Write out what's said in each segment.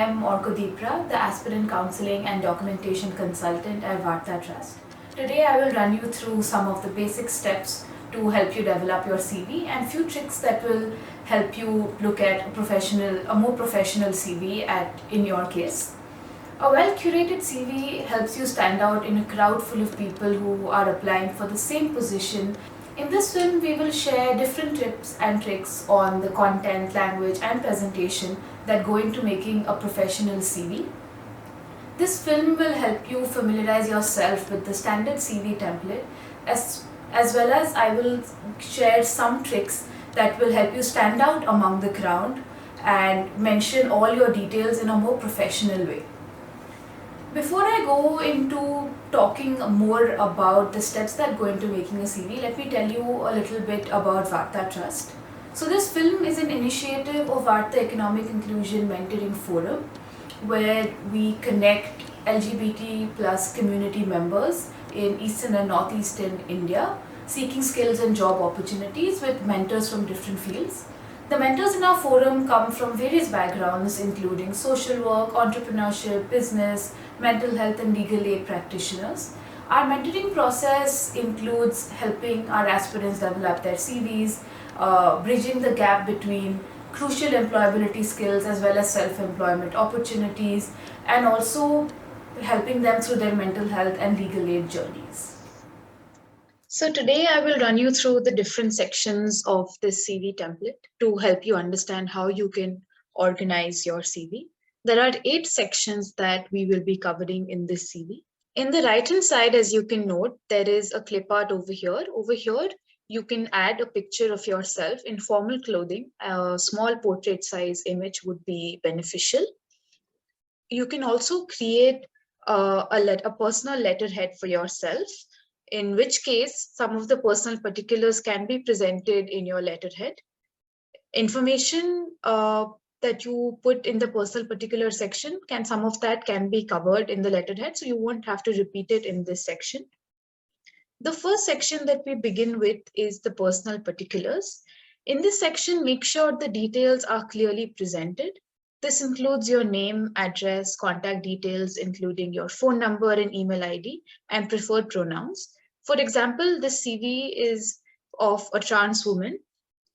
I'm Orkodipra, the Aspirant Counseling and Documentation Consultant at Varta Trust. Today I will run you through some of the basic steps to help you develop your CV and few tricks that will help you look at a more professional CV in your case. A well-curated CV helps you stand out in a crowd full of people who are applying for the same position. In this film, we will share different tips and tricks on the content, language, and presentation that go into making a professional CV. This film will help you familiarize yourself with the standard CV template, as well as I will share some tricks that will help you stand out among the crowd and mention all your details in a more professional way. Before I go into talking more about the steps that go into making a CV, let me tell you a little bit about Varta Trust. So this film is an initiative of Varta Economic Inclusion Mentoring Forum, where we connect LGBT plus community members in Eastern and Northeastern India seeking skills and job opportunities with mentors from different fields. The mentors in our forum come from various backgrounds including social work, entrepreneurship, business, mental health and legal aid practitioners. Our mentoring process includes helping our aspirants develop their CVs, bridging the gap between crucial employability skills as well as self-employment opportunities, and also helping them through their mental health and legal aid journeys. So today I will run you through the different sections of this CV template to help you understand how you can organize your CV. There are 8 sections that we will be covering in this CV. In the right hand side, as you can note, there is a clip art over here. Over here, you can add a picture of yourself in formal clothing. A small portrait size image would be beneficial. You can also create a personal letterhead for yourself, in which case some of the personal particulars can be presented in your letterhead. Information that you put in the personal particular section, some of that can be covered in the letterhead, so you won't have to repeat it in this section. The first section that we begin with is the personal particulars. In this section, make sure the details are clearly presented. This includes your name, address, contact details, including your phone number and email ID, and preferred pronouns. For example, this CV is of a trans woman.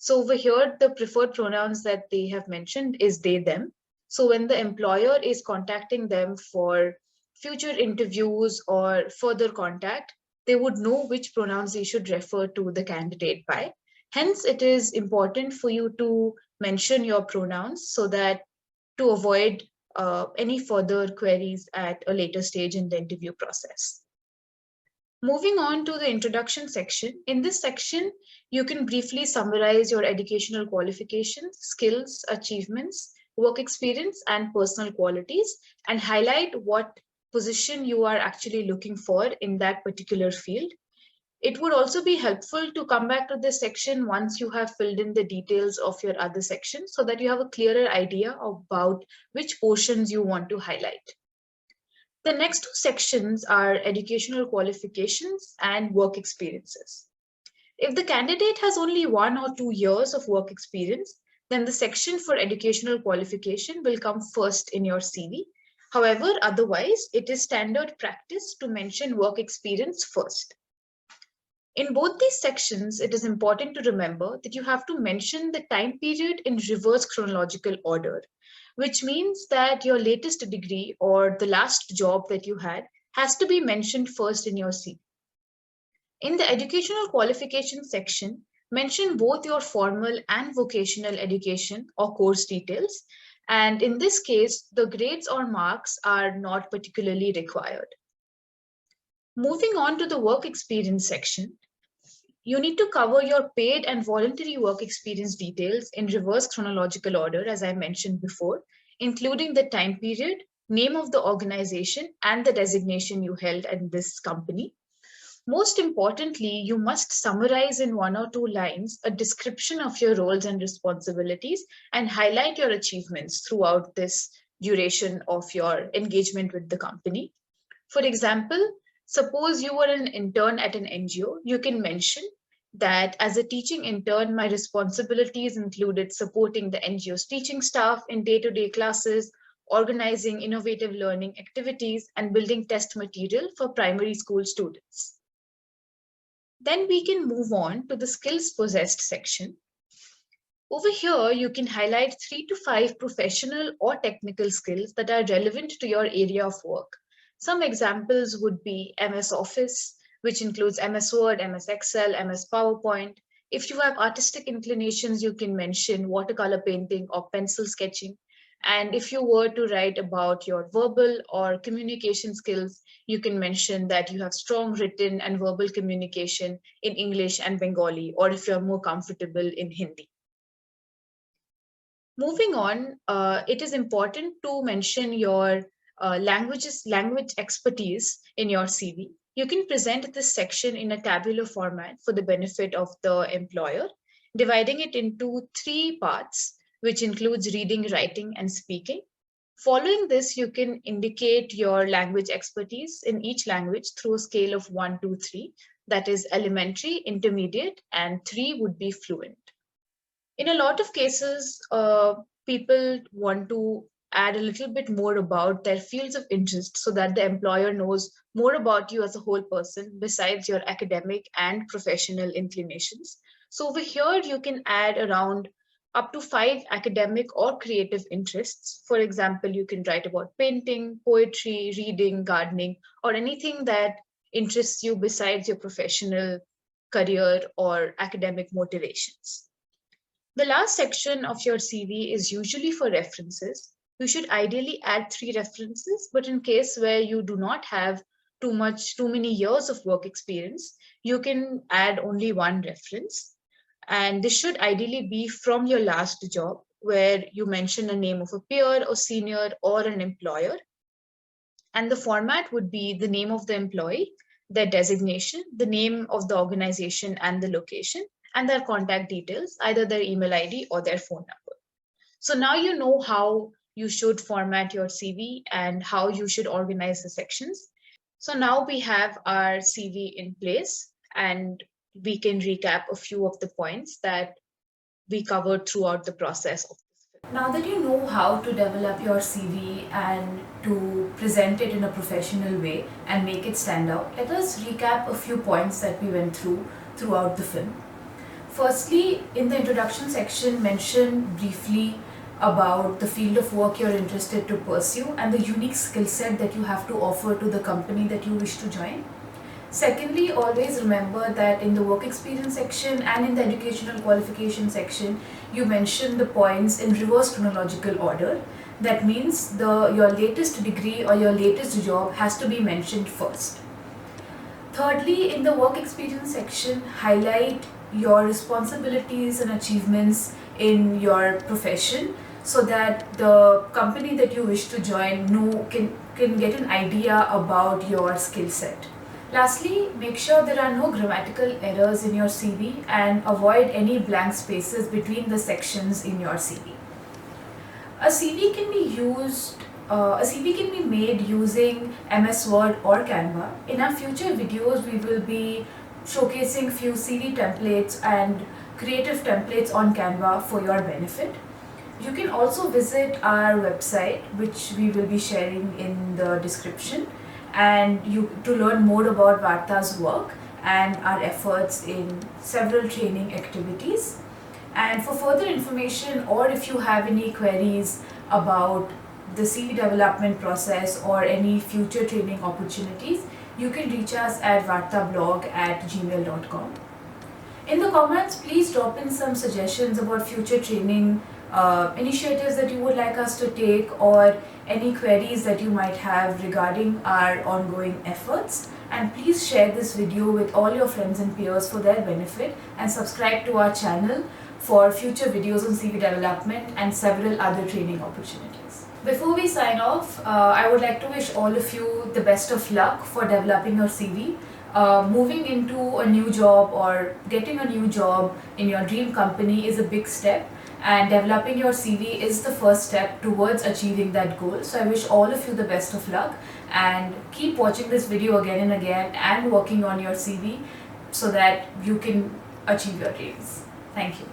So over here, the preferred pronouns that they have mentioned is they, them. So when the employer is contacting them for future interviews or further contact, they would know which pronouns they should refer to the candidate by. Hence, it is important for you to mention your pronouns so that to avoid any further queries at a later stage in the interview process. Moving on to the introduction section. In this section, you can briefly summarize your educational qualifications, skills, achievements, work experience, and personal qualities, and highlight what position you are actually looking for in that particular field. It would also be helpful to come back to this section once you have filled in the details of your other sections so that you have a clearer idea about which portions you want to highlight. The next 2 sections are educational qualifications and work experiences. If the candidate has only 1 or 2 years of work experience, then the section for educational qualification will come first in your CV. However, otherwise, it is standard practice to mention work experience first. In both these sections, it is important to remember that you have to mention the time period in reverse chronological order, which means that your latest degree or the last job that you had has to be mentioned first in your CV. In the educational qualification section, mention both your formal and vocational education or course details. And in this case, the grades or marks are not particularly required. Moving on to the work experience section, you need to cover your paid and voluntary work experience details in reverse chronological order, as I mentioned before, including the time period, name of the organization, and the designation you held at this company. Most importantly, you must summarize in 1 or 2 lines a description of your roles and responsibilities and highlight your achievements throughout this duration of your engagement with the company. For example, suppose you were an intern at an NGO, you can mention that as a teaching intern, my responsibilities included supporting the NGO's teaching staff in day-to-day classes, organizing innovative learning activities, and building test material for primary school students. Then we can move on to the skills possessed section. Over here, you can highlight 3 to 5 professional or technical skills that are relevant to your area of work. Some examples would be MS Office, which includes MS Word, MS Excel, MS PowerPoint. If you have artistic inclinations, you can mention watercolor painting or pencil sketching. And if you were to write about your verbal or communication skills, you can mention that you have strong written and verbal communication in English and Bengali, or if you're more comfortable in Hindi. Moving on, it is important to mention your language expertise in your CV. You can present this section in a tabular format for the benefit of the employer, dividing it into 3 parts, which includes reading, writing, and speaking. Following this, you can indicate your language expertise in each language through a scale of 1 to 3, that is elementary, intermediate, and 3 would be fluent. In a lot of cases, people want to add a little bit more about their fields of interest so that the employer knows more about you as a whole person besides your academic and professional inclinations. So over here, you can add around up to 5 academic or creative interests. For example, you can write about painting, poetry, reading, gardening, or anything that interests you besides your professional career or academic motivations. The last section of your CV is usually for references. You should ideally add 3 references, but in case where you do not have too many years of work experience, you can add only 1 reference. And this should ideally be from your last job, where you mention a name of a peer or senior or an employer. And the format would be the name of the employee, their designation, the name of the organization and the location, and their contact details, either their email ID or their phone number. So now you know how you should format your CV and how you should organize the sections. So now we have our CV in place, and we can recap a few of the points that we covered throughout the process of this. Now that you know how to develop your CV and to present it in a professional way and make it stand out, let us recap a few points that we went throughout the film. Firstly, in the introduction section, mention briefly about the field of work you're interested to pursue and the unique skill set that you have to offer to the company that you wish to join. Secondly, always remember that in the work experience section and in the educational qualification section, you mention the points in reverse chronological order. That means your latest degree or your latest job has to be mentioned first. Thirdly, in the work experience section, highlight your responsibilities and achievements in your profession so that the company that you wish to join can get an idea about your skill set. Lastly, make sure there are no grammatical errors in your CV and avoid any blank spaces between the sections in your CV. A CV can be made using MS Word or Canva. In our future videos, we will be showcasing few CV templates and creative templates on Canva for your benefit. You can also visit our website, which we will be sharing in the description, and to learn more about Varta's work and our efforts in several training activities. And for further information, or if you have any queries about the CV development process or any future training opportunities, you can reach us at vartablog@gmail.com. In the comments, please drop in some suggestions about future training initiatives that you would like us to take, or any queries that you might have regarding our ongoing efforts. And please share this video with all your friends and peers for their benefit, and subscribe to our channel for future videos on CV development and several other training opportunities. Before we sign off, I would like to wish all of you the best of luck for developing your CV. Moving into a new job or getting a new job in your dream company is a big step, and developing your CV is the first step towards achieving that goal. So I wish all of you the best of luck, and keep watching this video again and again and working on your CV so that you can achieve your dreams. Thank you.